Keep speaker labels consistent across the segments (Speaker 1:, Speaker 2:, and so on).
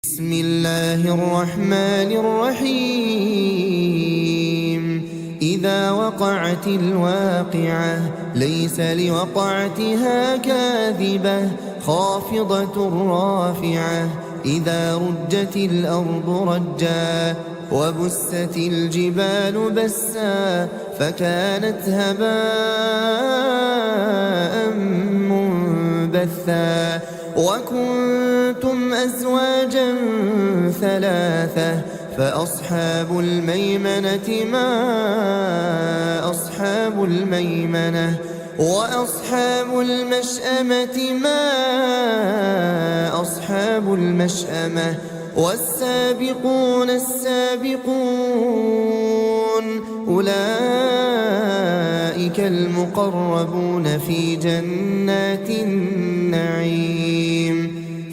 Speaker 1: بسم الله الرحمن الرحيم إذا وقعت الواقعة ليس لوقعتها كاذبة خافضة رافعة إذا رجت الأرض رجا وبست الجبال بسا فكانت هباء منبثا وكنتم أزواجا ثلاثة فأصحاب الميمنة ما أصحاب الميمنة وأصحاب المشأمة ما أصحاب المشأمة والسابقون السابقون أولئك المقربون في جنات النعيم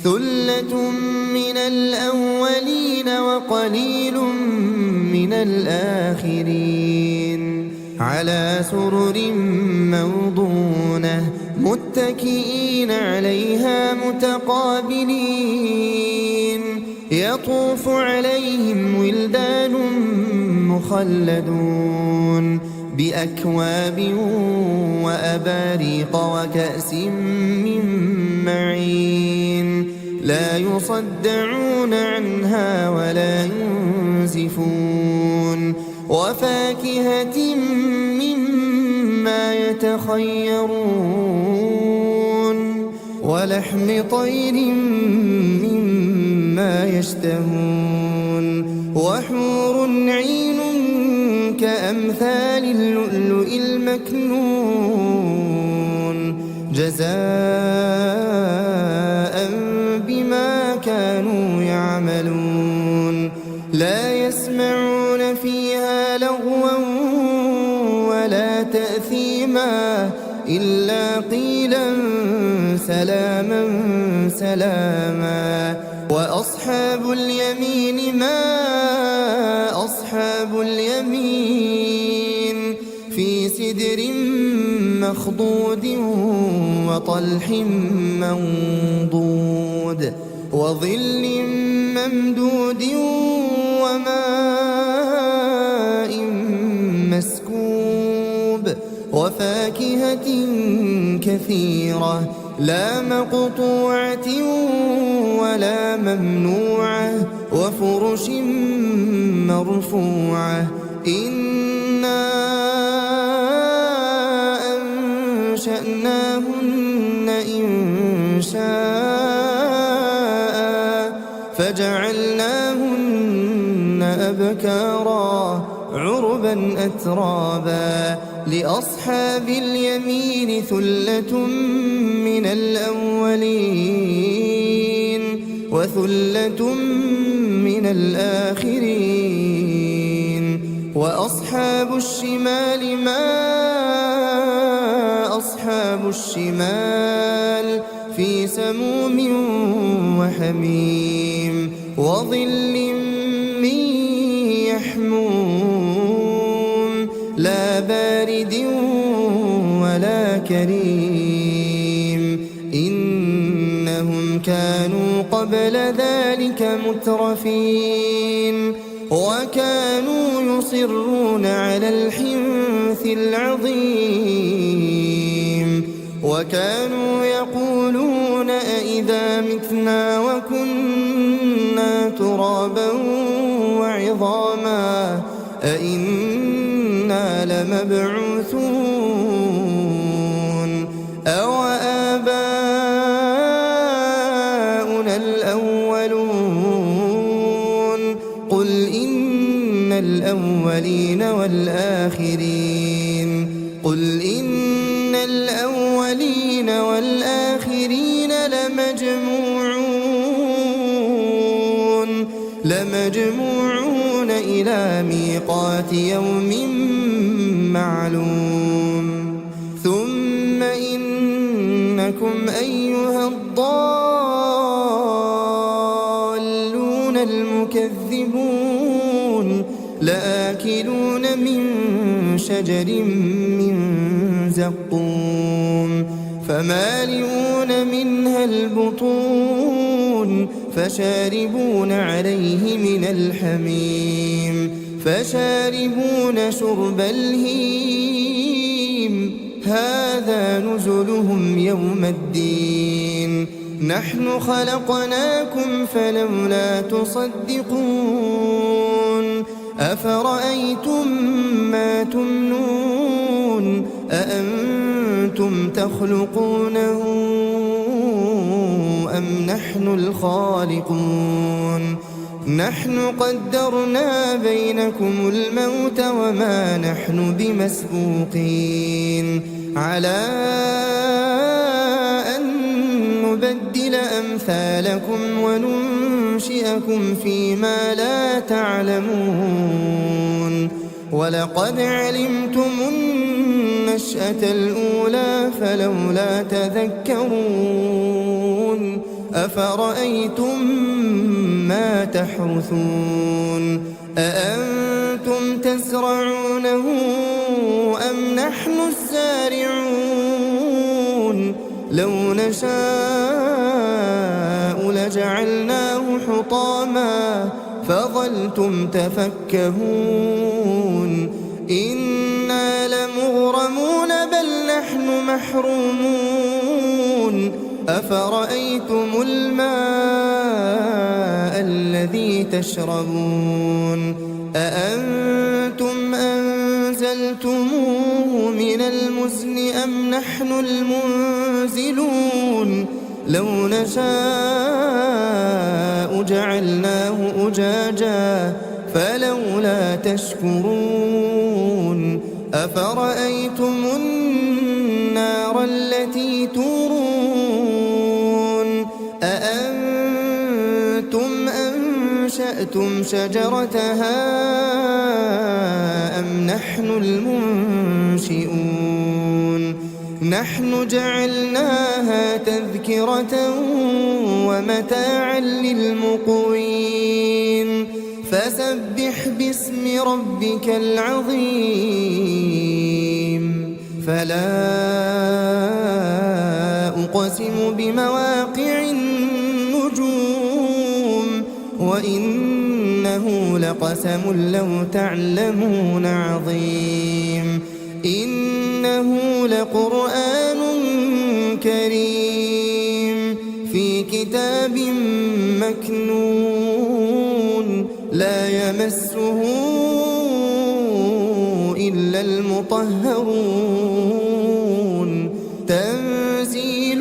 Speaker 1: ثلة من الأولين وقليل من الآخرين على سرر موضونة متكئين عليها متقابلين يطوف عليهم ولدان مخلدون بأكواب وأباريق وكأس من معين لا يصدعون عنها ولا ينزفون وفاكهة مما يتخيرون ولحم طير مما يشتهون وحور عين كأمثال اللؤلؤ المكنون جزاء بما كانوا يعملون لا يسمعون فيها لغوا ولا تأثيما إلا قيلا سلاما سلاما وأصحاب اليمين ما أصحاب اليمين في سدر مخضود وطلح منضود وظل ممدود وماء مسكوب وفاكهة كثيرة لا مقطوعة ولا ممنوعة وفرش مرفوعة إنا أنشأناهن إنشاء فجعلناهن أبكارا عربا أترابا لأصحاب اليمين ثلة من الأولين وثلة من الآخرين وأصحاب الشمال ما أصحاب الشمال في سموم وحميم وظل من يحموم لا بارد ولا كريم إنهم كانوا قبل ذلك مترفين وكانوا يصرون على الحنث العظيم وكانوا يقولون أئذا متنا وكنا ترابا وعظاما أئنا لمبعوثون أو آباؤنا الأولون قل إن الأولين والآخرين قل إن الأولين والآخرين لمجموعون إلى ميقات يوم معلوم ثم إنكم أيها الضالون المكذبون لآكلون من شجر من زقوم فمالئون منها البطون فشاربون عليه من الحميم فشاربون شرب الهيم هذا نزلهم يوم الدين نحن خلقناكم فلولا تصدقون أفرأيتم ما تمنون أأنتم تخلقونه أم نحن الخالقون نحن قدرنا بينكم الموت وما نحن بمسبوقين على أن نبدل أمثالكم وننشئكم فيما لا تعلمون ولقد علمتم النشأة الأولى فلولا تذكرون أفرأيتم ما تحرثون أأنتم تزرعونه أم نحن الزارعون لو نشاء لجعلناه حطاما فظلتم تفكهون إنا لمغرمون بل نحن محرومون أفرأيتم الماء الذي تشربون أأنتم أنزلتموه من المزن أم نحن المنزلون لو نشاء جعلناه أجاجا فلولا تشكرون أفرأيتم النار التي تورون أأنتم أنشأتم شجرتها أم نحن المنشئون نحن جعلناها تذكرة ومتاعا للمقوين فسبح باسم ربك العظيم فلا أقسم بمواقع النجوم وإنه لقسم لو تعلمون عظيم إنه لقرآن كريم في كتاب مكنون لا يمسه إلا المطهرون تنزيل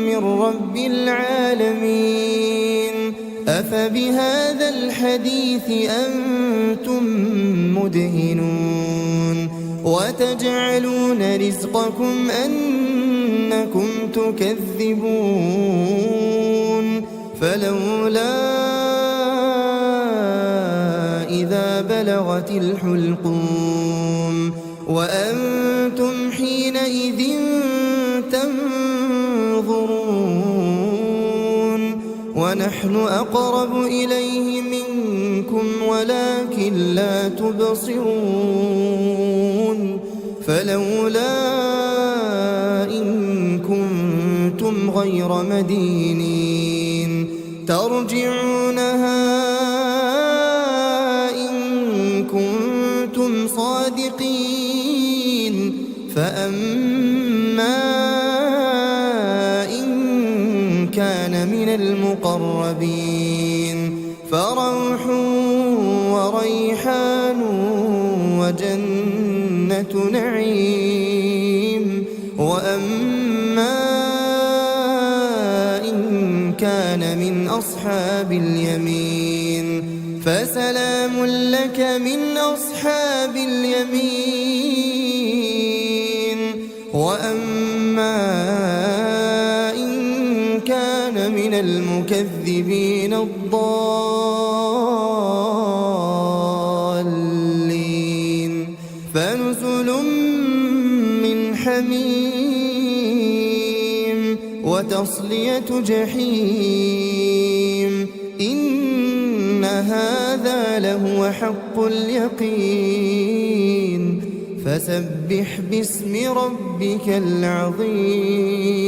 Speaker 1: من رب العالمين أفبهذا الحديث أنتم مدهنون وتجعلون رزقكم أنكم تكذبون فلولا إذا بلغت الحلقوم وأنتم حينئذ تنظرون ونحن أقرب إليه منكم ولكن لا تبصرون فلولا إن كنتم غير مدينين ترجعونها إن كنتم صادقين فأما إن كان من المقربين فروح وريحان وجنة نعيم وأما إن كان من أصحاب اليمين فسلام لك من أصحاب اليمين وأما إن كان من المكذبين الضالين فنزل من حميم وتصلية جحيم إن هذا لهو حق اليقين فسبح باسم ربك العظيم